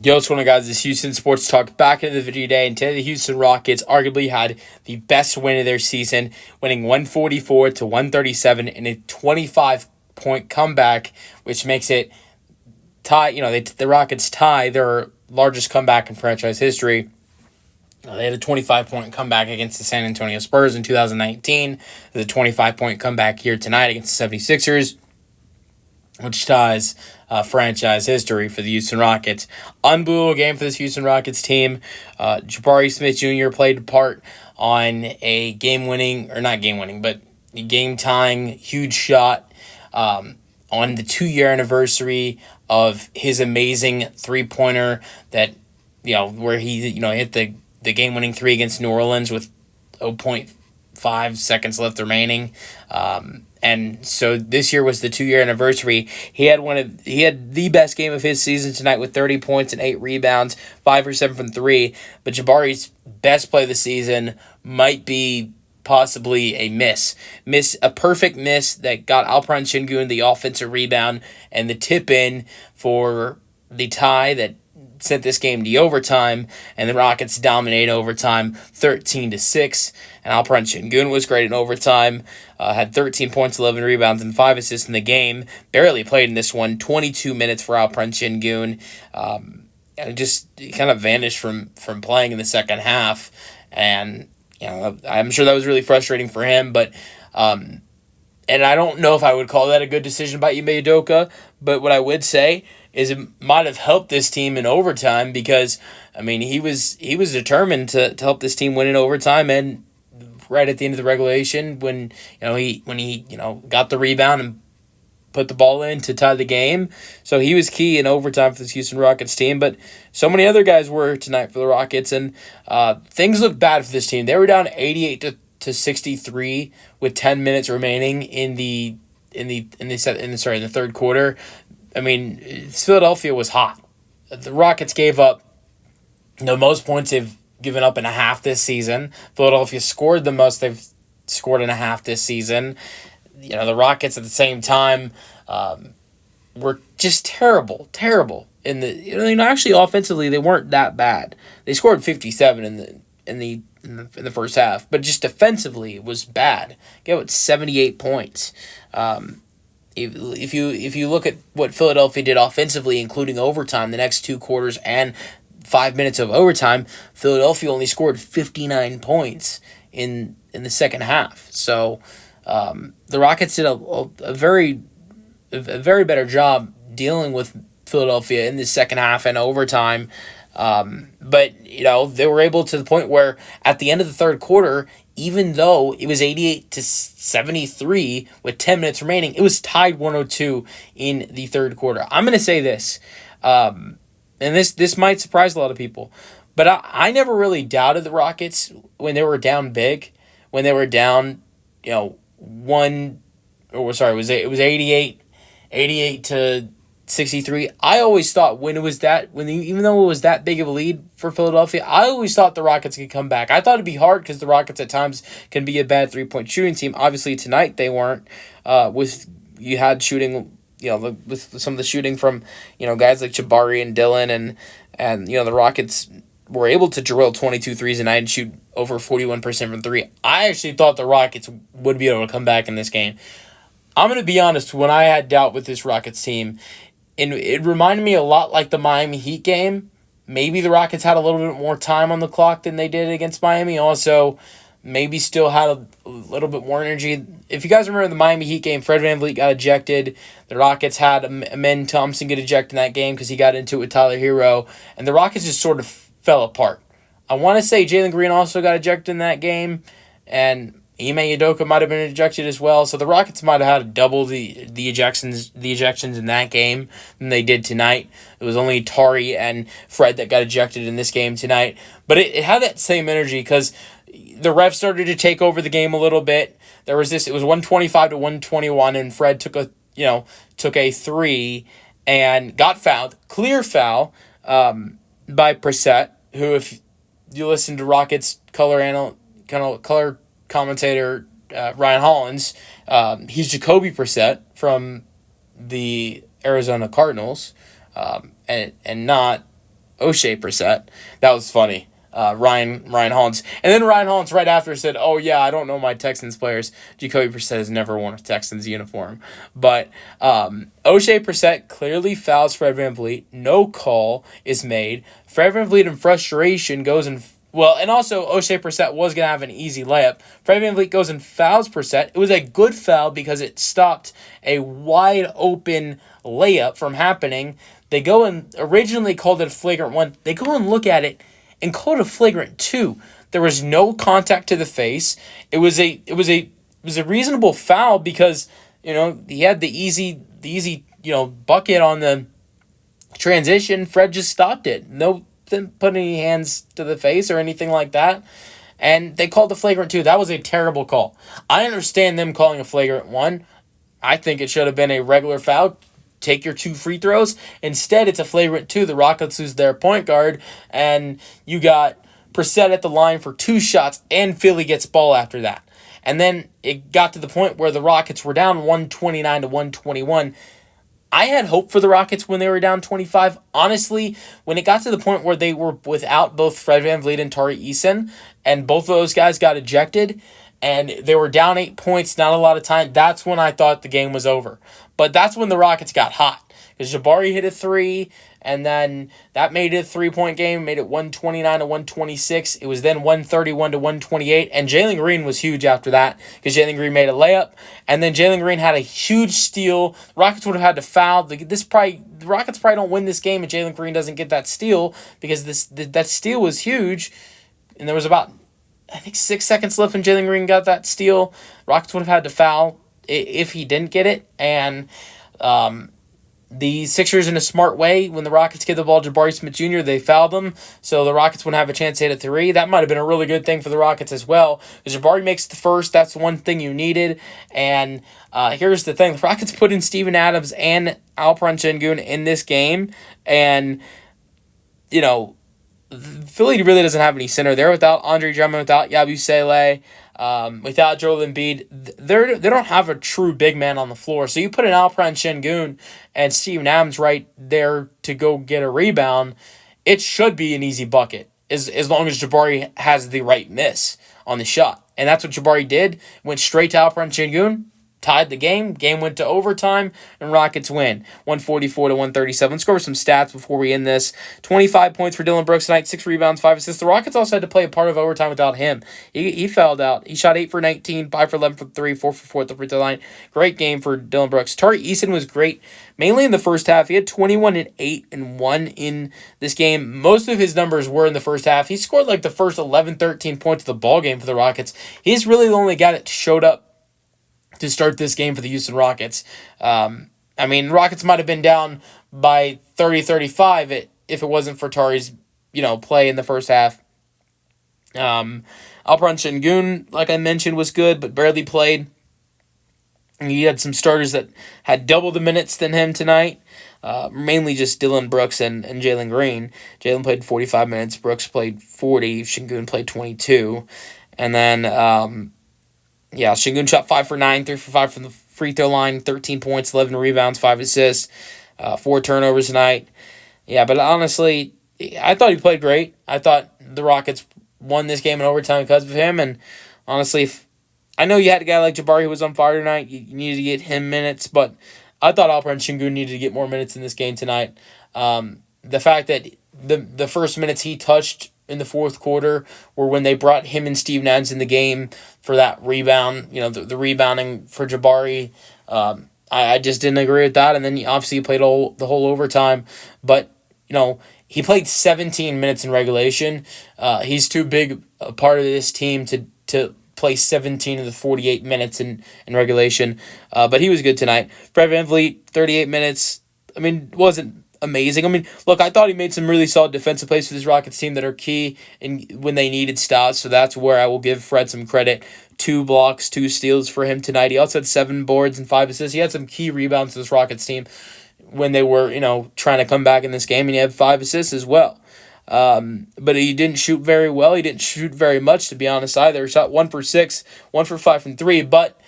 Yo, what's going on, guys? This is Houston Sports Talk back into the video today, and today the Houston Rockets arguably had the best win of their season, winning 144 to 137 in a 25-point comeback, which makes it tie. The Rockets tie their largest comeback in franchise history. They had a 25-point comeback against the San Antonio Spurs in 2019. There's a 25-point comeback here tonight against the 76ers, which ties franchise history for the Houston Rockets. Unbelievable game for this Houston Rockets team. Jabari Smith Jr. played a part on a game-tying huge shot on the 2-year anniversary of his amazing three-pointer where he hit the game-winning three against New Orleans with 0.5 seconds left remaining. And so this year was the 2-year anniversary. He had the best game of his season tonight with 30 points and 8 rebounds, 5 for 7 from 3. But Jabari's best play of the season might be possibly a perfect miss that got Alperen Şengün the offensive rebound and the tip in for the tie that sent this game to overtime, and the Rockets dominate overtime 13-6. And Alperen Şengün was great in overtime, had 13 points, 11 rebounds, and 5 assists in the game. Barely played in this one, 22 minutes for Alperen Şengün. And just kind of vanished from playing in the second half. And I'm sure that was really frustrating for him, but and I don't know if I would call that a good decision by Ime Udoka, but what I would say is it might have helped this team in overtime because, he was determined to help this team win in overtime, and right at the end of the regulation when he got the rebound and put the ball in to tie the game. So he was key in overtime for this Houston Rockets team, but so many other guys were tonight for the Rockets, and things looked bad for this team. They were down 88 to 63 with 10 minutes remaining in the third quarter. Philadelphia was hot. The Rockets gave up the most points they've given up in a half this season. Philadelphia scored the most they've scored in a half this season. The Rockets at the same time were just terrible. Actually offensively they weren't that bad. They scored 57 in the first half, but just defensively it was bad. Gave it 78 points. If you look at what Philadelphia did offensively, including overtime, the next 2 quarters and 5 minutes of overtime, Philadelphia only scored 59 points in the second half. So the Rockets did a very better job dealing with Philadelphia in the second half and overtime. But they were able to the point where at the end of the third quarter, even though it was 88 to 73 with 10 minutes remaining, it was tied 102 in the third quarter. I'm going to say this, and this might surprise a lot of people, but I never really doubted the Rockets when they were down big, when they were down, it was 88 to 63. I always thought even though it was that big of a lead for Philadelphia, I always thought the Rockets could come back. I thought it'd be hard because the Rockets at times can be a bad 3-point shooting team. Obviously tonight they weren't. You had shooting, with some of the shooting from guys like Jabari and Dillon, and the Rockets were able to drill 22 threes a night and shoot over 41% from 3. I actually thought the Rockets would be able to come back in this game. I'm going to be honest, when I had doubt with this Rockets team, and it reminded me a lot like the Miami Heat game. Maybe the Rockets had a little bit more time on the clock than they did against Miami. Also, maybe still had a little bit more energy. If you guys remember the Miami Heat game, Fred VanVleet got ejected. The Rockets had Amen Thompson get ejected in that game because he got into it with Tyler Hero. And the Rockets just sort of fell apart. I want to say Jalen Green also got ejected in that game. And Ime Udoka might have been ejected as well, so the Rockets might have had double the ejections in that game than they did tonight. It was only Tari and Fred that got ejected in this game tonight, but it had that same energy because the refs started to take over the game a little bit. It was 125 to 121, and Fred took a 3 and got fouled, clear foul by Brissett, who, if you listen to Rockets color commentator Ryan Hollins, he's Jacoby Brissett from the Arizona Cardinals, and not O'Shea Brissett. That was funny. Ryan Hollins. And then Ryan Hollins right after said, "Oh yeah, I don't know my Texans players. Jacoby Brissett has never worn a Texans uniform." But O'Shea Brissett clearly fouls Fred VanVleet. No call is made. Fred VanVleet in frustration goes and and also O'Shea Brissett was going to have an easy layup. Fred VanVleet goes and fouls Brissett. It was a good foul because it stopped a wide open layup from happening. They go and originally called it a flagrant 1. They go and look at it and called it a flagrant 2. There was no contact to the face. It was a reasonable foul because, he had the easy bucket on the transition. Fred just stopped it. No, didn't put any hands to the face or anything like that. And they called the flagrant 2. That was a terrible call. I understand them calling a flagrant 1. I think it should have been a regular foul. Take your 2 free throws. Instead, it's a flagrant 2. The Rockets lose their point guard, and you got Brissett at the line for 2 shots, and Philly gets ball after that. And then it got to the point where the Rockets were down 129 to 121. I had hope for the Rockets when they were down 25. Honestly, when it got to the point where they were without both Fred VanVleet and Tari Eason, and both of those guys got ejected, and they were down 8 points, not a lot of time, that's when I thought the game was over. But that's when the Rockets got hot. Because Jabari hit a 3, and then that made it a 3-point game, made it 129 to 126. It was then 131 to 128, and Jalen Green was huge after that because Jalen Green made a layup, and then Jalen Green had a huge steal. The Rockets would have had to foul. The Rockets probably don't win this game if Jalen Green doesn't get that steal because that steal was huge, and there was about, I think, 6 seconds left when Jalen Green got that steal. Rockets would have had to foul if he didn't get it, and the Sixers, in a smart way, when the Rockets give the ball to Jabari Smith Jr., they foul them, so the Rockets wouldn't have a chance to hit a 3. That might have been a really good thing for the Rockets as well, because Jabari makes the first. That's one thing you needed, and here's the thing. The Rockets put in Steven Adams and Alperen Sengun in this game, and, Philly really doesn't have any center. They're without Andre Drummond, without Yabusele, without Joel Embiid. They don't have a true big man on the floor. So you put an Alperen Sengun and Steven Adams right there to go get a rebound, it should be an easy bucket as long as Jabari has the right miss on the shot. And that's what Jabari did. Went straight to Alperen Sengun, tied the game. Game went to overtime, and Rockets win 144 to 137. Let's go over some stats before we end this. 25 points for Dillon Brooks tonight, 6 rebounds, 5 assists. The Rockets also had to play a part of overtime without him. He fouled out. He shot 8 for 19, 5 for 11 for 3, 4 for 4 at the free throw line. Great game for Dillon Brooks. Tari Eason was great, mainly in the first half. He had 21 and 8 and 1 in this game. Most of his numbers were in the first half. He scored like the first 11, 13 points of the ball game for the Rockets. He's really the only guy that showed up to start this game for the Houston Rockets. Rockets might have been down by 30-35 if it wasn't for Tari's, play in the first half. Alperen Sengun, like I mentioned, was good, but barely played. And you had some starters that had double the minutes than him tonight. Mainly just Dillon Brooks and Jalen Green. Jalen played 45 minutes. Brooks played 40. Sengun played 22. And then Sengun shot 5 for 9, 3 for 5 from the free throw line, 13 points, 11 rebounds, 5 assists, 4 turnovers tonight. Yeah, but honestly, I thought he played great. I thought the Rockets won this game in overtime because of him. And honestly, I know you had a guy like Jabari who was on fire tonight. You needed to get him minutes, but I thought Alperen Sengun needed to get more minutes in this game tonight. The fact that the first minutes he touched in the fourth quarter were when they brought him and Steven Adams in the game for that rebound, the rebounding for Jabari. I just didn't agree with that. And then obviously he played the whole overtime. But, he played 17 minutes in regulation. He's too big a part of this team to play 17 of the 48 minutes in regulation. But he was good tonight. Fred VanVleet, 38 minutes. Wasn't amazing. Look, I thought he made some really solid defensive plays for this Rockets team that are key when they needed stops, so that's where I will give Fred some credit. 2 blocks, 2 steals for him tonight. He also had 7 boards and 5 assists. He had some key rebounds to this Rockets team when they were, trying to come back in this game, and he had 5 assists as well. But he didn't shoot very well. He didn't shoot very much, to be honest, either. He shot 1 for 6, 1 for 5 from 3, but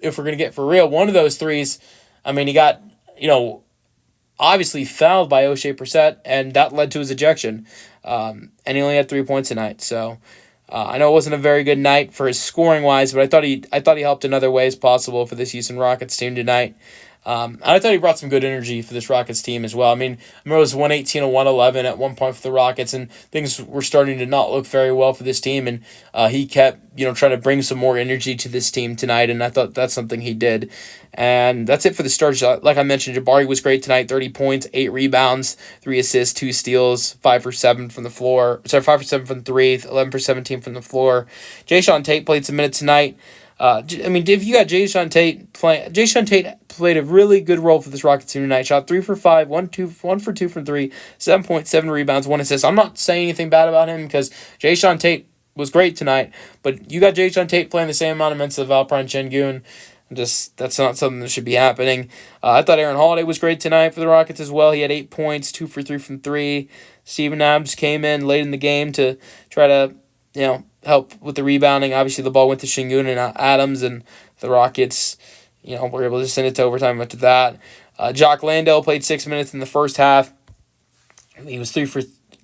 if we're going to get for real, one of those threes, he got, obviously fouled by O'Shea Brissett, and that led to his ejection. And he only had 3 points tonight. So I know it wasn't a very good night for his scoring wise, but I thought he helped in other ways possible for this Houston Rockets team tonight. And I thought he brought some good energy for this Rockets team as well. I mean, I remember it was 118 to 111 at one point for the Rockets, and things were starting to not look very well for this team. And he kept, trying to bring some more energy to this team tonight, and I thought that's something he did. And that's it for the starters. Like I mentioned, Jabari was great tonight, 30 points, 8 rebounds, 3 assists, 2 steals, 5 for 7 from the floor. 5 for 7 from 3, 11 for 17 from the floor. Jayshawn Tate played some minutes tonight. If you got Jayshawn Tate playing, Jayshawn Tate played a really good role for this Rockets team tonight. Shot 3 for 5, 1 for 2 from 3, 7.7 rebounds, 1 assist. I'm not saying anything bad about him because Jayshawn Tate was great tonight, but you got Jayshawn Tate playing the same amount of minutes as Alperen Şengün. That's not something that should be happening. I thought Aaron Holiday was great tonight for the Rockets as well. He had 8 points, 2 for 3 from 3. Steven Adams came in late in the game to try to, help with the rebounding. Obviously, the ball went to Şengün and Adams, and the Rockets, were able to send it to overtime after that. Jock Landale played 6 minutes in the first half.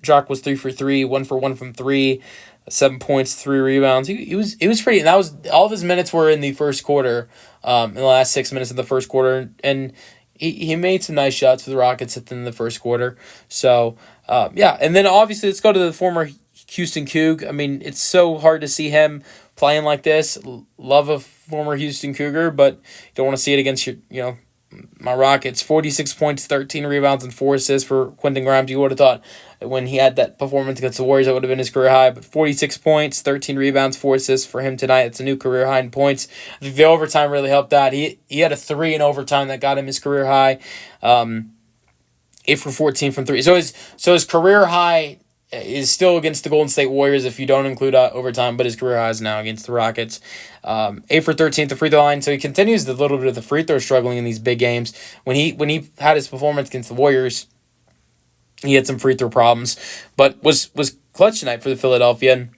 Jock was 3 for 3, 1 for 1 from 3, 7 points, 3 rebounds. He was pretty. And that was all of his minutes were in the first quarter. In the last 6 minutes of the first quarter, and he made some nice shots for the Rockets at the end of the first quarter. So and then obviously let's go to the former Houston Coug. I mean, it's so hard to see him playing like this. Love a former Houston Cougar, but you don't want to see it against my Rockets. 46 points, 13 rebounds, and 4 assists for Quentin Grimes. You would have thought when he had that performance against the Warriors, that would have been his career high. But 46 points, 13 rebounds, 4 assists for him tonight. It's a new career high in points. I think the overtime really helped that. He had a 3 in overtime that got him his career high. 8 for 14 from 3. So his career high is still against the Golden State Warriors if you don't include overtime, but his career high is now against the Rockets. 8 for 13 at the free throw line, so he continues a little bit of the free throw struggling in these big games. When he had his performance against the Warriors, he had some free throw problems, but was clutch tonight for the Philadelphia. And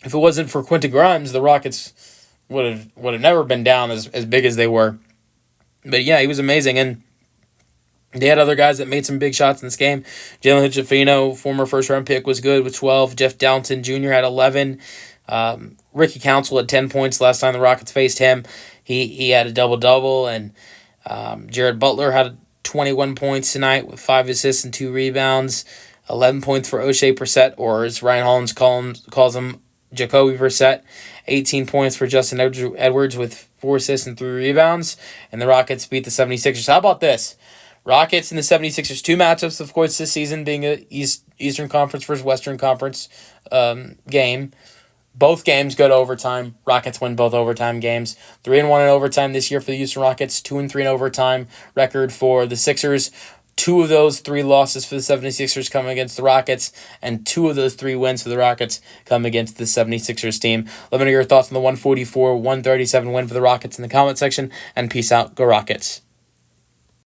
if it wasn't for Quentin Grimes, the Rockets would have never been down as big as they were. But yeah, he was amazing, and they had other guys that made some big shots in this game. Jalen Hood-Schifino, former first-round pick, was good with 12. Jeff Downton Jr. had 11. Ricky Council had 10 points last time the Rockets faced him. He had a double-double. And Jared Butler had 21 points tonight with 5 assists and 2 rebounds. 11 points for O'Shea Brissett, or as Ryan Hollins calls him, Jacoby Brissett. 18 points for Justin Edwards with 4 assists and 3 rebounds. And the Rockets beat the 76ers. How about this? Rockets and the 76ers, 2 matchups, of course, this season being a Eastern Conference versus Western Conference game. Both games go to overtime. Rockets win both overtime games. 3-1 in overtime this year for the Houston Rockets. 2-3 in overtime record for the Sixers. 2 of those 3 losses for the 76ers come against the Rockets, and 2 of those 3 wins for the Rockets come against the 76ers team. Let me know your thoughts on the 144-137 win for the Rockets in the comment section, and peace out. Go Rockets.